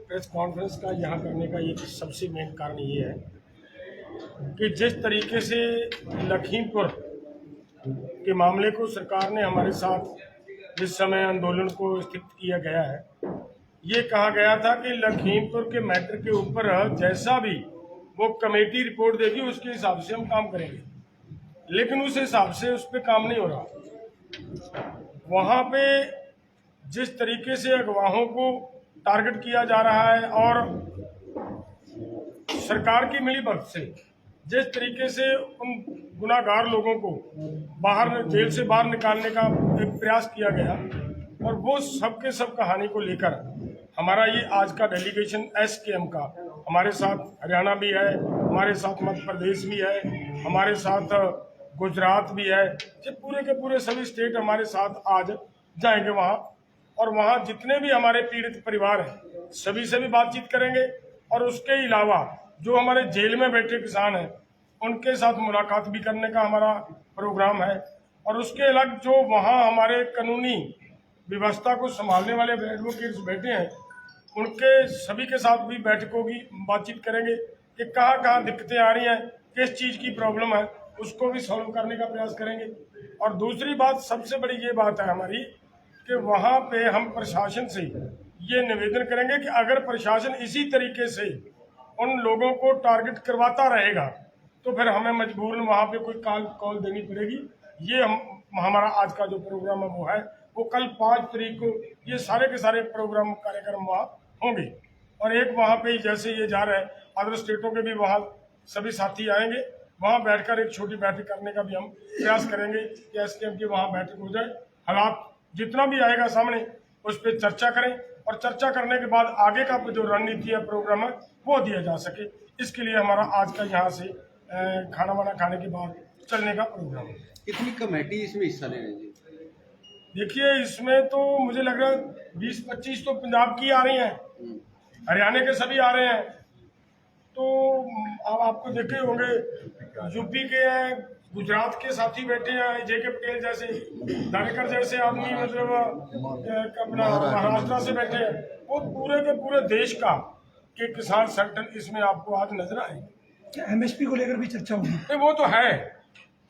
Press conference का यहाँ करने का एक सबसे मेन कारण ये है कि जिस तरीके से लखीमपुर के मामले को सरकार ने हमारे साथ जिस समय आंदोलन को स्थित किया गया है, ये कहा गया था कि लखीमपुर के मैटर के ऊपर जैसा भी वो कमेटी रिपोर्ट देगी उसके हिसाब से हम काम करेंगे, लेकिन उस हिसाब से उस पर काम नहीं हो रहा। वहाँ पे जिस तरीके से अगवाहों को टारगेट किया जा रहा है और सरकार की मिलीभगत से जिस तरीके से उन गुनाहगार लोगों को बाहर जेल से बाहर निकालने का एक प्रयास किया गया, और वो सबके सब कहानी को लेकर हमारा ये आज का डेलीगेशन एसकेएम का, हमारे साथ हरियाणा भी है, हमारे साथ मध्य प्रदेश भी है, हमारे साथ गुजरात भी है, ये पूरे के पूरे सभी स्टेट हमारे साथ आज जाएंगे वहाँ, और वहाँ जितने भी हमारे पीड़ित परिवार हैं सभी से भी बातचीत करेंगे, और उसके अलावा जो हमारे जेल में बैठे किसान हैं उनके साथ मुलाकात भी करने का हमारा प्रोग्राम है, और उसके अलग जो वहाँ हमारे कानूनी व्यवस्था को संभालने वाले एडवोकेट्स बैठे हैं उनके सभी के साथ भी बैठकों की बातचीत करेंगे कि कहाँ कहाँ दिक्कतें आ रही हैं, किस चीज़ की प्रॉब्लम है, उसको भी सॉल्व करने का प्रयास करेंगे। और दूसरी बात, सबसे बड़ी ये बात है हमारी कि वहाँ पे हम प्रशासन से ये निवेदन करेंगे कि अगर प्रशासन इसी तरीके से उन लोगों को टारगेट करवाता रहेगा तो फिर हमें मजबूरन वहाँ पे कोई कॉल देनी पड़ेगी। ये हमारा आज का जो प्रोग्राम है वो है, वो कल 5 तारीख को ये सारे के सारे प्रोग्राम कार्यक्रम वहाँ होंगे, और एक वहाँ पे जैसे ये जा रहा है अदर स्टेटों के भी वहाँ सभी साथी आएंगे, वहाँ बैठकर एक छोटी बैठक करने का भी हम प्रयास करेंगे कि एसकेएम की वहाँ बैठक हो जाए, हालात जितना भी आएगा सामने उस पर चर्चा करें, और चर्चा करने के बाद आगे का जो रणनीति है प्रोग्राम है वो दिया जा सके। इसके लिए हमारा आज का यहाँ से खाना वाना खाने के बाद चलने का प्रोग्राम है। कितनी कमेटी इसमें हिस्सा ले रही है? देखिए, इसमें तो मुझे लग रहा है 20-25 तो पंजाब की आ रही हैं, हरियाणा के सभी आ रहे हैं, तो अब आपको देखे होंगे यूपी के हैं, गुजरात के साथी बैठे हैं, जेके पटेल जैसे, दानेकर जैसे आदमी, मतलब अपना महाराष्ट्र से बैठे हैं, वो पूरे के पूरे देश का के किसान संगठन इसमें आपको आज नजर आएंगे। एमएसपी को लेकर भी चर्चा होगी? वो तो है,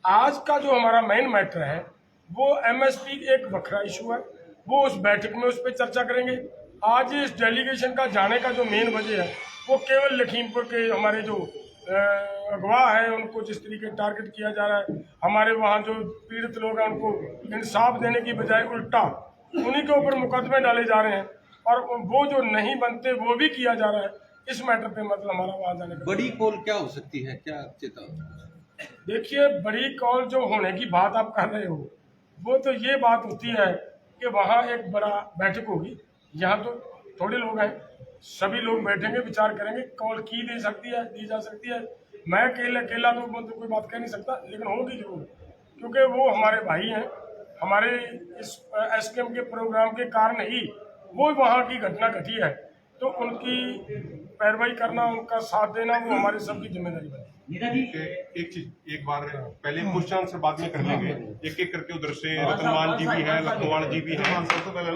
आज का जो हमारा मेन मैटर है वो एमएसपी एक बखरा इशू है, वो उस बैठक में उस पर चर्चा करेंगे। आज इस डेलीगेशन का जाने का जो मेन वजह है वो केवल लखीमपुर के हमारे जो अगवा है उनको जिस तरीके टारगेट किया जा रहा है, हमारे वहाँ जो पीड़ित लोग हैं उनको इंसाफ देने की बजाय उल्टा उन्हीं के ऊपर मुकदमे डाले जा रहे हैं, और वो जो नहीं बनते वो भी किया जा रहा है। इस मैटर पे मतलब हमारा वहाँ जाने का बड़ी कॉल क्या हो सकती है, क्या चेतावनी? देखिए, बड़ी कॉल जो होने की बात आप कर रहे हो वो तो ये बात होती है कि वहाँ एक बड़ा बैठक होगी, यहाँ तो थोड़े लोग हैं, सभी लोग बैठेंगे, विचार करेंगे, कॉल की दी जा सकती है। मैं अकेला तो मतलब कोई बात कह नहीं सकता, लेकिन होगी जरूर, क्योंकि वो हमारे भाई हैं, हमारे इस एसकेएम के प्रोग्राम के कारण ही वो वहाँ की घटना घटी है, तो उनकी पैरवाई करना, उनका साथ देना वो हमारे सबकी जिम्मेदारी बनी। एक चीज, एक बार पहले क्वेश्चन आंसर बाद में कर लेंगे, एक एक करके। उधर से रतनलाल जी भी है, लखनवाल जी भी है, सबसे पहले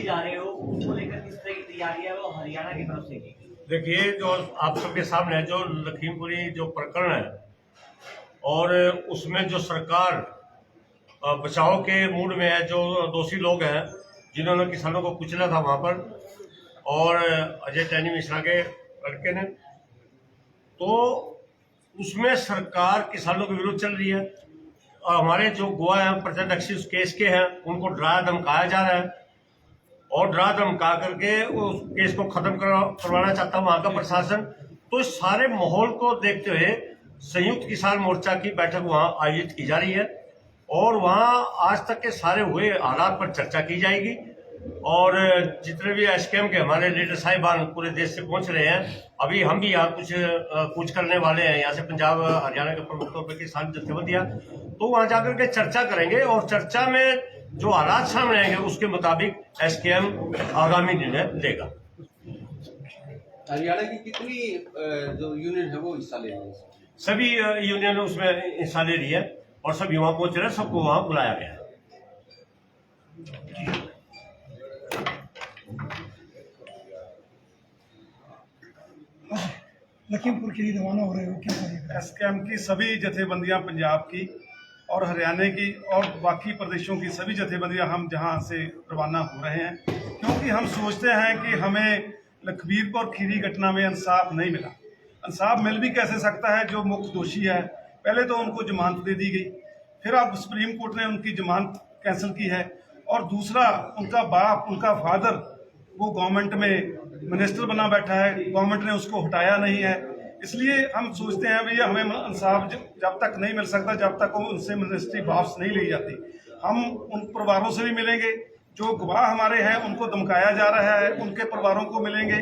जा रहे हो, उसको लेकर किस तरह की तैयारी है वो हरियाणा की तरफ से की? देखिए, जो आप सबके सामने जो लखीमपुरी जो प्रकरण है और उसमें जो सरकार बचाव के मूड में है, जो दोषी लोग हैं जिन्होंने किसानों को कुचला था वहाँ पर, और अजय टैनी मिश्रा के लड़के ने, तो उसमें सरकार किसानों के विरुद्ध चल रही है। हमारे जो गवाह हैं प्रत्यक्षदर्शी उस केस के हैं, उनको डरा धमकाया जा रहा है, और डरा धमका करके उस केस को खत्म करवाना चाहता है वहाँ का प्रशासन। तो इस सारे माहौल को देखते हुए संयुक्त किसान मोर्चा की बैठक वहाँ आयोजित की जा रही है, और वहाँ आज तक के सारे हुए हालात पर चर्चा की जाएगी, और जितने भी एसकेएम के हमारे लीडर साहिबान पूरे देश से पहुंच रहे हैं, अभी हम भी यहाँ कुछ करने वाले हैं, यहाँ से पंजाब हरियाणा के प्रमुख तौर पर किसान जत्थेबंदियां, तो वहाँ जाकर के चर्चा करेंगे, और चर्चा में जो हालात सामने आएंगे उसके मुताबिक एसकेएम आगामी निर्णय लेगा। हरियाणा की कितनी जो यूनियन है वो हिस्सा ले रही है? सभी यूनियन उसमें हिस्सा ले रही है, और सब युवा पहुंच रहे हैं, सबको वहां बुलाया गया है। लखीमपुर के लिए रवाना हो रहे हो, क्या करेंगे? एसकेएम की सभी जथेबंदियां पंजाब की और हरियाणा की और बाकी प्रदेशों की सभी जथेबंदियां हम जहां से रवाना हो रहे हैं, क्योंकि हम सोचते हैं कि हमें लखीमपुर खीरी घटना में इंसाफ नहीं मिला। इंसाफ मिल भी कैसे सकता है? जो मुख्य दोषी है, पहले तो उनको जमानत दे दी गई, फिर अब सुप्रीम कोर्ट ने उनकी जमानत कैंसिल की है, और दूसरा उनका बाप, उनका फादर, वो गवर्नमेंट में मिनिस्टर बना बैठा है, गवर्नमेंट ने उसको हटाया नहीं है। इसलिए हम सोचते हैं भैया हमें इंसाफ जब तक नहीं मिल सकता, जब तक उनसे मिनिस्ट्री वापस नहीं ली जाती। हम उन परिवारों से भी मिलेंगे, जो गवाह हमारे हैं उनको धमकाया जा रहा है, उनके परिवारों को मिलेंगे,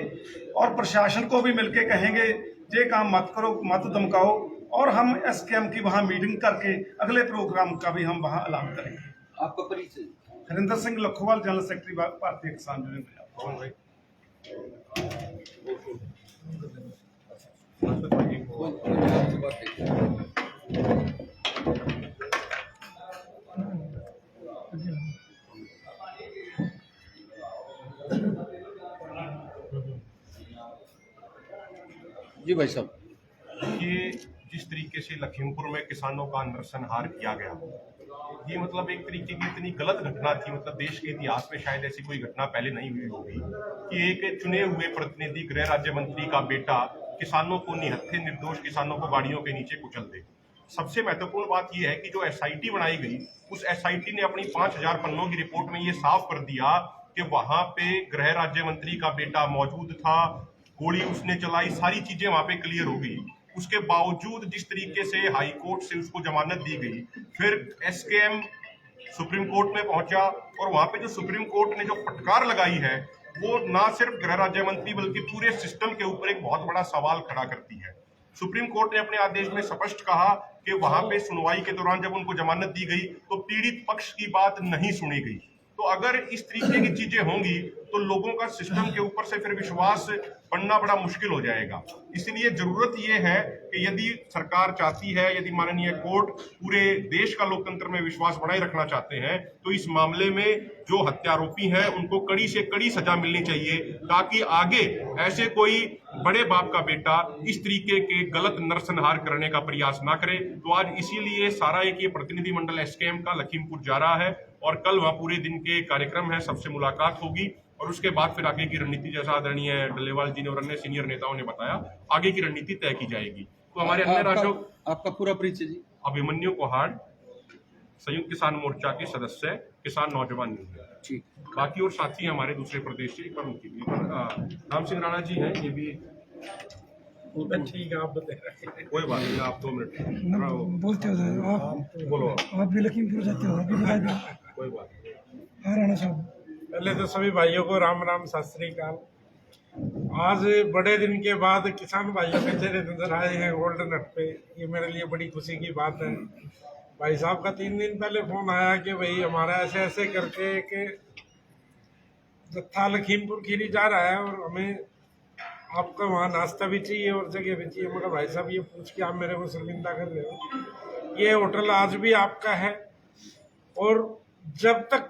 और प्रशासन को भी मिलके कहेंगे ये काम मत करो, मत धमकाओ, और हम एसकेएम की वहाँ मीटिंग करके अगले प्रोग्राम का भी हम वहाँ ऐलान करेंगे। आपका परिचय? हरिंदर सिंह लखोवाल, जनरल सेक्रेटरी भारतीय किसान यूनियन पंजाब। आपसे बात है। जी भाई साहब, ये जिस तरीके से लखीमपुर में किसानों का नरसंहार किया गया, ये मतलब एक तरीके की इतनी गलत घटना थी। मतलब देश के इतिहास में शायद ऐसी कोई घटना पहले नहीं हुई होगी कि एक चुने हुए प्रतिनिधि, गृह राज्य मंत्री का बेटा किसानों को, निहत्थे निर्दोष किसानों को गाड़ियों के नीचे कुचल दे। सबसे महत्वपूर्ण बात यह है कि जो एसआईटी बनाई गई, उस एसआईटी ने अपनी 5000 पन्नों की रिपोर्ट में ये साफ कर दिया कि वहां पे गृह राज्य मंत्री का बेटा मौजूद था, गोली उसने चलाई, सारी चीजें वहां पे क्लियर हो गई। उसके बावजूद जिस तरीके से हाई कोर्ट से उसको जमानत दी गई, फिर एसकेएम सुप्रीम कोर्ट में पहुंचा, और वहां पे जो सुप्रीम कोर्ट ने जो फटकार लगाई है, वो ना सिर्फ गृह राज्य मंत्री बल्कि पूरे सिस्टम के ऊपर एक बहुत बड़ा सवाल खड़ा करती है। सुप्रीम कोर्ट ने अपने आदेश में स्पष्ट कहा कि वहां पे सुनवाई के दौरान जब उनको जमानत दी गई तो पीड़ित पक्ष की बात नहीं सुनी गई। तो अगर इस तरीके की चीजें होंगी तो लोगों का सिस्टम के ऊपर से फिर विश्वास बनना बड़ा मुश्किल हो जाएगा। इसलिए जरूरत यह है कि यदि सरकार चाहती है, यदि माननीय कोर्ट पूरे देश का लोकतंत्र में विश्वास बनाए रखना चाहते हैं, तो इस मामले में जो हत्यारोपी हैं उनको कड़ी से कड़ी सजा मिलनी चाहिए, ताकि आगे ऐसे कोई बड़े बाप का बेटा इस तरीके के गलत नरसंहार करने का प्रयास ना करे। तो आज इसीलिए सारा एक ये प्रतिनिधिमंडल एसकेएम का लखीमपुर जा रहा है, और कल वहाँ पूरे दिन के कार्यक्रम है, सबसे मुलाकात होगी, और उसके बाद फिर आगे की रणनीति, जैसा आदरणीय डल्लेवाल जी ने और अन्य सीनियर नेताओं ने बताया, आगे की रणनीति तय की जाएगी। तो हमारे अन्य राज्यों, आपका पूरा परिचय जी? अभिमन्यु कोहाड़, संयुक्त किसान मोर्चा के सदस्य, किसान नौजवान यूनियन। ठीक। बाकी और साथी हमारे दूसरे प्रदेश से, पर उनकी भी राम सिंह राणा जी हैं, ये भी ठीक है, आप बताइए। कोई बात नहीं, आप 2 मिनट बोलते हो आप, बोलो। आप भी लखीमपुर जाते हो, आप भी बता दो। कोई बात नहीं। हाँ राणा साहब, पहले तो सभी भाइयों को राम राम, सत श्री अकाल। आज बड़े दिन के बाद किसान भाइयों के चेहरे नजर आए हैं गोल्डन हट पे, ये मेरे लिए बड़ी खुशी की बात है। भाई साहब का 3 दिन पहले फोन आया कि भाई हमारा ऐसे ऐसे करके कि जत्था लखीमपुर खीरी जा रहा है और हमें आपका वहाँ नाश्ता भी चाहिए और जगह भी चाहिए। मगर भाई साहब ये पूछ के आप मेरे को शर्मिंदा कर रहे हो, ये होटल आज भी आपका है, और जब तक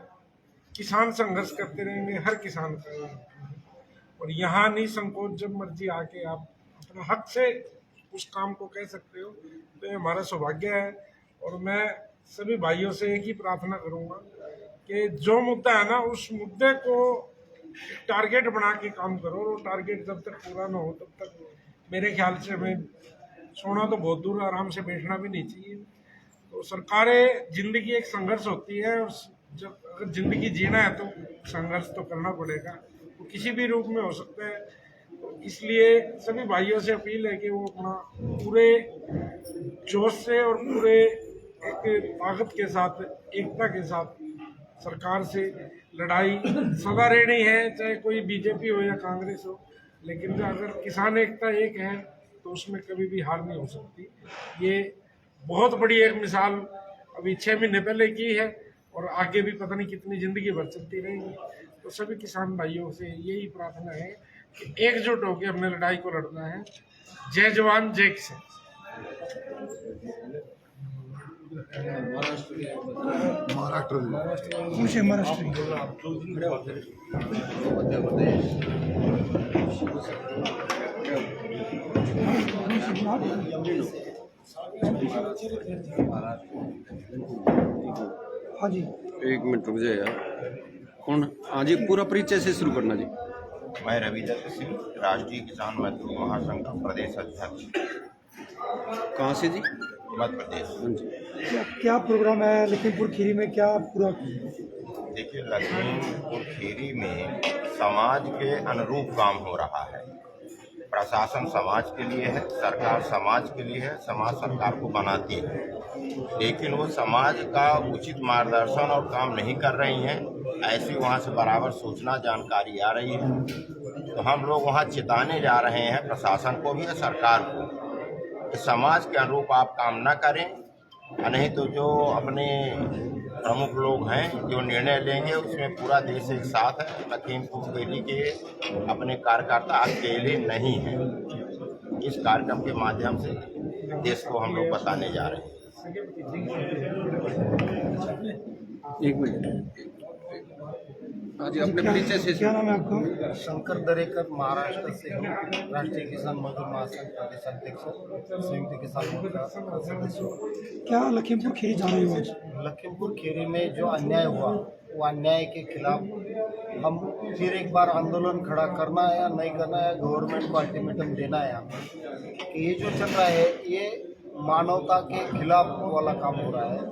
किसान संघर्ष करते रहेंगे, हर किसान का, और यहाँ नहीं संकोच, जब मर्जी आके आप अपना हक से उस काम को कह सकते हो, तो ये हमारा सौभाग्य है। और मैं सभी भाइयों से एक ही प्रार्थना करूँगा कि जो मुद्दा है ना, उस मुद्दे को टारगेट बना के काम करो, और टारगेट जब तक पूरा ना हो तब तक मेरे ख्याल से हमें सोना तो बहुत दूर, आराम से बैठना भी नहीं चाहिए। तो सरकारें, जिंदगी एक संघर्ष होती है, और जब अगर जिंदगी जीना है तो संघर्ष तो करना पड़ेगा, तो किसी भी रूप में हो सकता है। तो इसलिए सभी भाइयों से अपील है कि वो अपना पूरे जोश से और पूरे एक ताकत के साथ, एकता के साथ सरकार से लड़ाई सदा रहनी है, चाहे कोई बीजेपी हो या कांग्रेस हो। लेकिन अगर किसान एकता एक है तो उसमें कभी भी हार नहीं हो सकती। ये बहुत बड़ी एक मिसाल अभी 6 महीने पहले की है, और आगे भी पता नहीं कितनी जिंदगी भर चलती रहेगी। तो सभी किसान भाइयों से यही प्रार्थना है कि एकजुट होकर हमने लड़ाई को लड़ना है। जय जवान, जय किसान। मुझे महाराष्ट्र मध्य प्रदेश हाँ जी। एक मिनट रुक जाए यार। कौन? हाँ जी, पूरा परिचय से शुरू करना जी। मैं रविदत्त सिंह, राष्ट्रीय किसान मजदूर महासंघ का प्रदेश अध्यक्ष, कहाँ से जी? मध्य प्रदेश। हाँ जी। क्या प्रोग्राम है लखीमपुर खीरी में, क्या पूरा? देखिए, लखीमपुर खीरी में समाज के अनुरूप काम हो रहा है। प्रशासन समाज के लिए है, सरकार समाज के लिए है, समाज सरकार को बनाती है, लेकिन वो समाज का उचित मार्गदर्शन और काम नहीं कर रही हैं। ऐसी वहाँ से बराबर सूचना जानकारी आ रही है, तो हम लोग वहाँ चेताने जा रहे हैं प्रशासन को भी और सरकार को कि समाज के अनुरूप आप काम न करें, नहीं तो जो अपने प्रमुख लोग हैं जो निर्णय लेंगे उसमें पूरा देश एक साथ है। लखीमपुर खीरी के अपने कार्यकर्ता अकेले नहीं हैं। इस कार्यक्रम के माध्यम से देश को हम लोग बताने जा रहे हैं। एक मिनट। हाँ जी, अपने परिचय से। क्या नाम है आपका? शंकर दरेकर, महाराष्ट्र से हूँ। राष्ट्रीय किसान मजदूर महासंघ प्रदेश अध्यक्ष, संयुक्त किसान मोर्चा सदस्य हूँ। क्या लखीमपुर खीरी जा रही हो आज? लखीमपुर खीरी में जो अन्याय हुआ, वो अन्याय के खिलाफ हम फिर एक बार आंदोलन खड़ा करना है या नहीं करना है, गवर्नमेंट को अल्टीमेटम देना है हमें कि ये जो चल रहा है ये मानवता के खिलाफ वाला काम हो रहा है।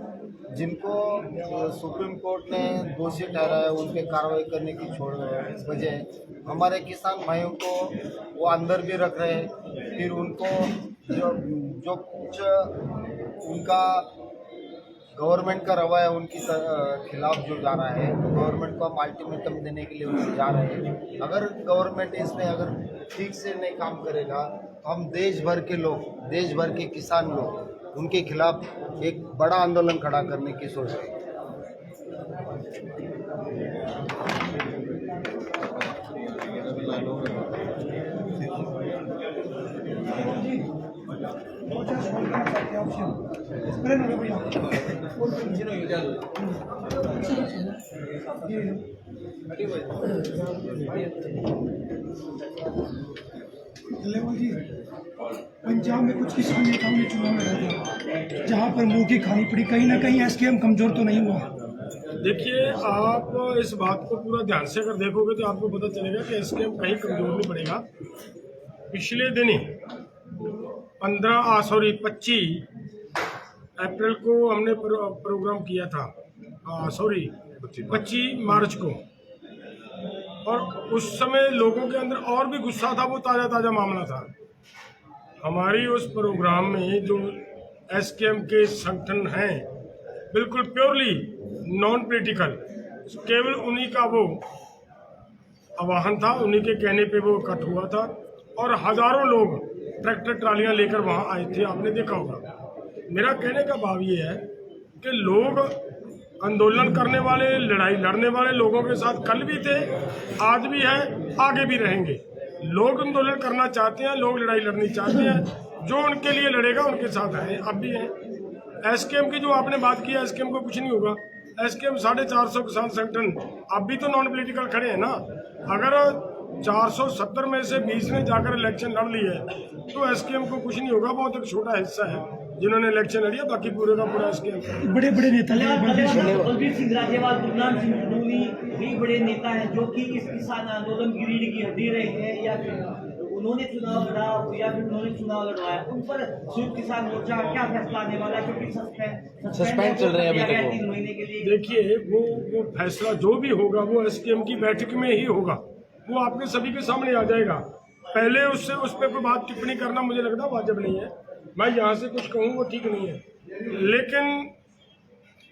जिनको सुप्रीम कोर्ट ने दोषी ठहराया उन पे कार्रवाई करने की बजाय हमारे किसान भाइयों को वो अंदर भी रख रहे हैं। फिर उनको जो कुछ उनका गवर्नमेंट का रवैया उनकी खिलाफ जो जा रहा है, तो गवर्नमेंट को हम अल्टीमेटम देने के लिए उनको जा रहे हैं। अगर गवर्नमेंट इसमें अगर ठीक से नहीं काम करेगा तो हम देश भर के लोग, देश भर के किसान लोग उनके खिलाफ एक बड़ा आंदोलन खड़ा करने की सोच रहे हैं। पंजाब में कुछ किसान नेताओं ने चुनाव लड़ा, जहाँ पर मुंह की खानी पड़ी। कहीं ना कहीं एसकेएम कमजोर तो नहीं हुआ? देखिए, आप इस बात को पूरा ध्यान से अगर देखोगे तो आपको पता चलेगा कि एसकेएम कहीं कमजोर नहीं पड़ेगा। पिछले दिन ही 25 अप्रैल को हमने प्रोग्राम किया था, 25 मार्च को, और उस समय लोगों के अंदर और भी गुस्सा था। वो ताज़ा मामला था। हमारी उस प्रोग्राम में जो एसकेएम के संगठन हैं, बिल्कुल प्योरली नॉन पॉलिटिकल, केवल उन्हीं का वो आह्वान था, उन्हीं के कहने पे वो इकट्ठ हुआ था और हजारों लोग ट्रैक्टर ट्रालियां लेकर वहां आए थे। आपने देखा होगा। मेरा कहने का भाव ये है कि लोग आंदोलन करने वाले, लड़ाई लड़ने वाले लोगों के साथ कल भी थे, आज भी हैं, आगे भी रहेंगे। लोग आंदोलन करना चाहते हैं, लोग लड़ाई लड़नी चाहते हैं। जो उनके लिए लड़ेगा उनके साथ है, अब भी है। एसकेएम की जो आपने बात की, एसकेएम को कुछ नहीं होगा। एसकेएम 450 किसान संगठन अब भी तो नॉन पॉलिटिकल खड़े हैं ना। अगर 470 में से 20 ने जाकर इलेक्शन लड़ ली है तो एसकेएम को कुछ नहीं होगा। बहुत एक छोटा हिस्सा है जिन्होंने इलेक्शन लड़ी है, बाकी पूरे का पूरा एसकेएम। बड़े बड़े नेता बलबीर सिंह राजेवाल, गुरनाम सिंह धूनी भी बड़े नेता हैं जो कि इस किसान आंदोलन गिरिडीह की हड्डी रहे हैं, या फिर उन्होंने चुनाव लड़ा या फिर उन्होंने चुनाव लड़वाया। उन पर संयुक्त किसान मोर्चा का क्या फैसला आने वाला है, क्योंकि सस्पेंड चल रहे हैं अभी तक 3 महीने के लिए। देखिए, वो फैसला जो भी होगा वो एसकेएम की बैठक में ही होगा। वो आपके सभी के सामने आ जाएगा। पहले उस पर कोई बात टिप्पणी करना मुझे लगता वाजिब नहीं है। मैं यहाँ से कुछ कहूँ वो ठीक नहीं है, लेकिन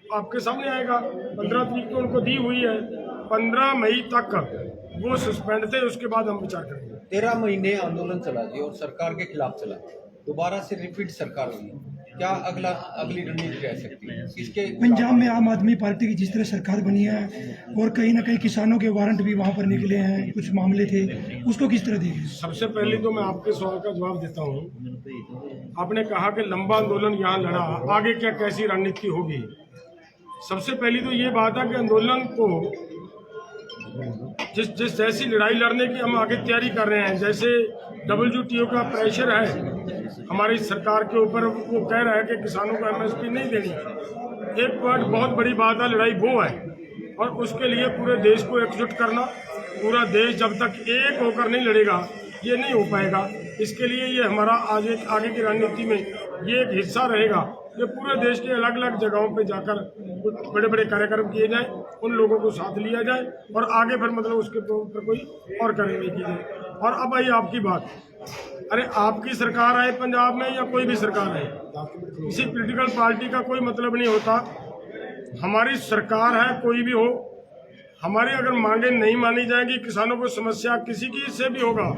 आपके सामने आएगा। 15 तारीख को उनको दी हुई है, 15 मई तक वो सस्पेंड थे, उसके बाद हम विचार करेंगे। 13 महीने आंदोलन चला जी और सरकार के खिलाफ चला, दोबारा से रिपीट सरकार हुई। क्या अगली रणनीति रह सकती है किसके? पंजाब में आम आदमी पार्टी की जिस तरह सरकार बनी है और कहीं ना कहीं किसानों के वारंट भी वहाँ पर निकले हैं, कुछ मामले थे, उसको किस तरह देखें? सबसे पहले तो मैं आपके सवाल का जवाब देता हूँ। आपने कहा कि लंबा आंदोलन यहाँ लड़ा, आगे क्या कैसी रणनीति होगी। सबसे पहली तो ये बात है कि आंदोलन को जिस जैसी लड़ाई लड़ने की हम आगे तैयारी कर रहे हैं, जैसे WTO का प्रेशर है हमारी सरकार के ऊपर, वो कह रहा है कि किसानों को MSP नहीं देनी। एक बहुत बड़ी बात है, लड़ाई वो है, और उसके लिए पूरे देश को एकजुट करना। पूरा देश जब तक एक होकर नहीं लड़ेगा ये नहीं हो पाएगा। इसके लिए ये हमारा आगे की रणनीति में ये एक हिस्सा रहेगा कि पूरे देश के अलग अलग जगहों पे जाकर कुछ बड़े बड़े कार्यक्रम किए जाएं, उन लोगों को साथ लिया जाए और आगे फिर मतलब उसके ऊपर कोई और कार्रवाई की जाए। और अब आई आपकी बात, अरे आपकी सरकार है पंजाब में या कोई भी सरकार है, किसी पॉलिटिकल पार्टी का कोई मतलब नहीं होता। हमारी सरकार है, कोई भी हो, हमारी अगर मांगे नहीं मानी जाएंगी, किसानों को समस्या किसी की से भी होगा,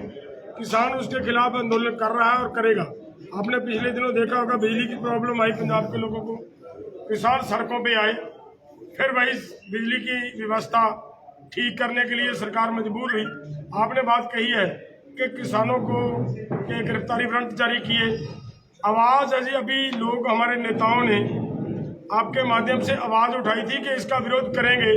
किसान उसके खिलाफ आंदोलन कर रहा है और करेगा। आपने पिछले दिनों देखा होगा, बिजली की प्रॉब्लम आई पंजाब के लोगों को, किसान सड़कों पे आए, फिर वही बिजली की व्यवस्था ठीक करने के लिए सरकार मजबूर हुई। आपने बात कही है कि किसानों को के गिरफ्तारी वारंट जारी किए। आवाज़ अभी लोग, हमारे नेताओं ने आपके माध्यम से आवाज़ उठाई थी कि इसका विरोध करेंगे।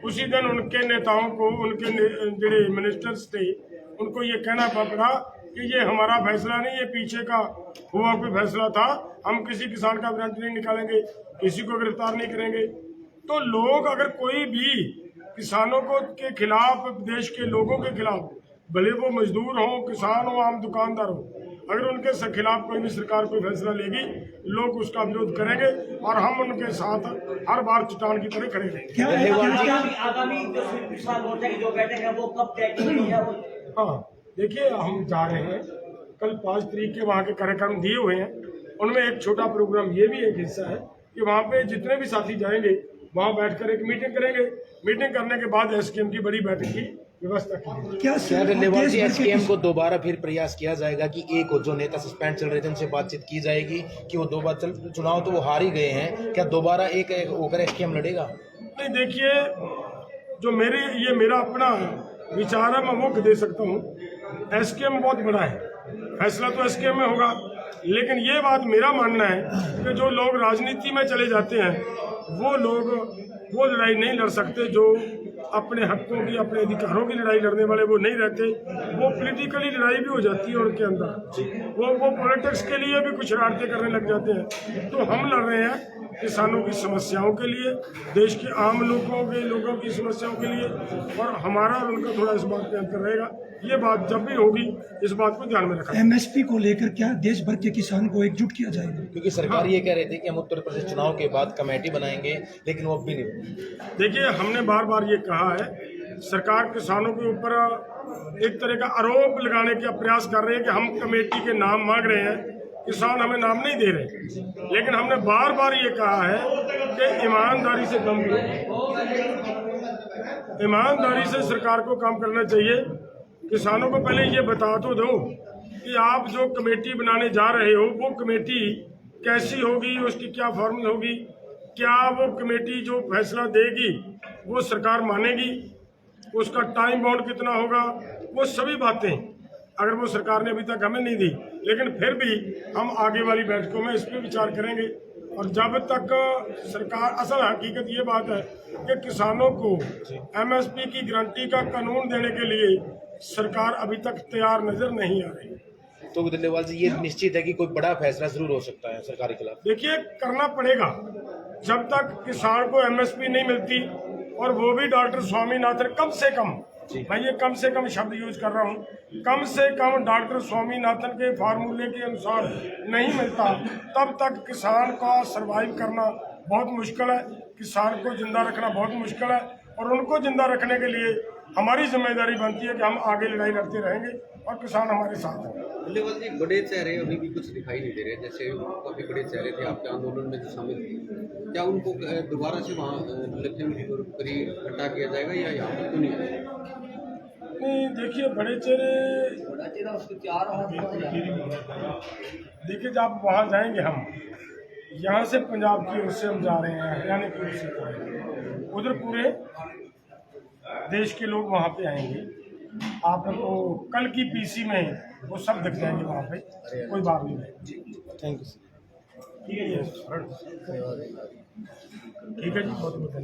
उसी दिन उनके नेताओं को, उनके जो मिनिस्टर्स थे, उनको ये कहना पड़ा कि ये हमारा फैसला नहीं, ये पीछे का हुआ कोई फैसला था, हम किसी किसान का वारंट नहीं निकालेंगे, किसी को गिरफ्तार नहीं करेंगे। तो लोग अगर कोई भी किसानों को के खिलाफ, देश के लोगों के खिलाफ, भले वो मजदूर हो, किसान हो, आम दुकानदार हो, अगर उनके खिलाफ कोई भी सरकार कोई फैसला लेगी, लोग उसका विरोध करेंगे और हम उनके साथ हर बार चट्टान की तरह खड़े रहेंगे। आगामी जो किसान मोर्चा की जो बैठक है वो कब तय की गई है? हाँ, देखिए हम जा रहे हैं, कल 5 तारीख के वहाँ के कार्यक्रम दिए हुए हैं, उनमें एक छोटा प्रोग्राम ये भी एक हिस्सा है कि वहाँ पे जितने भी साथी जाएंगे वहाँ बैठकर एक मीटिंग करेंगे। मीटिंग करने के बाद SKM की बड़ी बैठक की व्यवस्था की। क्या SKM को दोबारा फिर प्रयास किया जाएगा कि एक जो नेता सस्पेंड चल रहे थे उनसे बातचीत की जाएगी कि वो दोबारा चुनाव तो वो हार ही गए हैं, क्या दोबारा एक होकर SKM लड़ेगा? नहीं, देखिए जो मेरा अपना विचार है, मैं वो दे सकता हूँ। SKM बहुत बड़ा है, फैसला तो SKM में होगा, लेकिन ये बात मेरा मानना है कि जो लोग राजनीति में चले जाते हैं वो लोग वो लड़ाई नहीं लड़ सकते। जो अपने हकों की, अपने अधिकारों की लड़ाई लड़ने वाले वो नहीं रहते, वो पॉलिटिकली लड़ाई भी हो जाती है उनके अंदर, वो पॉलिटिक्स के लिए भी कुछ शरारतें करने लग जाते हैं। तो हम लड़ रहे हैं किसानों की समस्याओं के लिए, देश के आम लोगों की समस्याओं के लिए, और हमारा और उनका थोड़ा इस बात पे अंतर रहेगा। ये बात जब भी होगी इस बात को ध्यान में रखा। MSP को लेकर क्या देश भर के किसान को एकजुट किया जाएगा? क्योंकि सरकार ये कह रही थी कि हम उत्तर प्रदेश चुनाव के बाद कमेटी बनाएंगे, लेकिन वो अब भी नहीं। देखिए, हमने बार बार ये कहा है, सरकार किसानों के ऊपर एक तरह का आरोप लगाने का प्रयास कर रही है कि हम कमेटी के नाम मांग रहे हैं, किसान हमें नाम नहीं दे रहे। लेकिन हमने बार बार ये कहा है कि ईमानदारी से काम करो, ईमानदारी से सरकार को काम करना चाहिए। किसानों को पहले ये बता तो दो कि आप जो कमेटी बनाने जा रहे हो वो कमेटी कैसी होगी, उसकी क्या फॉर्मूला होगी, क्या वो कमेटी जो फैसला देगी वो सरकार मानेगी, उसका टाइम बाउंड कितना होगा, वो सभी बातें अगर वो सरकार ने अभी तक हमें नहीं दी, लेकिन फिर भी हम आगे वाली बैठकों में इस पर विचार करेंगे। और जब तक सरकार, असल हकीकत ये बात है कि किसानों को MSP की गारंटी का कानून देने के लिए सरकार अभी तक तैयार नजर नहीं आ रही। तो दिल्लीवाल जी, ये निश्चित है कि कोई बड़ा फैसला जरूर हो सकता है सरकार के खिलाफ? देखिए, करना पड़ेगा। जब तक किसान को MSP नहीं मिलती, और वो भी डॉक्टर स्वामीनाथन, कम से कम, मैं ये कम से कम शब्द यूज कर रहा हूँ, कम से कम डॉक्टर स्वामीनाथन के फार्मूले के अनुसार नहीं मिलता, तब तक किसान का सरवाइव करना बहुत मुश्किल है, किसान को जिंदा रखना बहुत मुश्किल है। और उनको जिंदा रखने के लिए हमारी जिम्मेदारी बनती है कि हम आगे लड़ाई लड़ते रहेंगे और किसान हमारे साथ हैं। दिल्लीवाल जी, बड़े चेहरे अभी भी कुछ दिखाई नहीं दे रहे, जैसे काफी बड़े चेहरे थे आपके आंदोलन में जो शामिल थे, क्या उनको दोबारा से वहाँ लखीमपुर हटा किया जाएगा या यहाँ पर क्यों नहीं? देखिए, बड़े चेहरे, देखिए जब वहाँ जाएंगे हम, यहाँ से पंजाब की ओर से हम जा रहे हैं, हरियाणा की ओर से जा रहे हैं, उधर पूरे देश के लोग वहाँ पे आएंगे। आपको कल की पीसी में वो सब दिख जाएंगे वहाँ पे, कोई बात नहीं है। Thank you. ठीक है जी, बहुत बहुत धन्यवाद।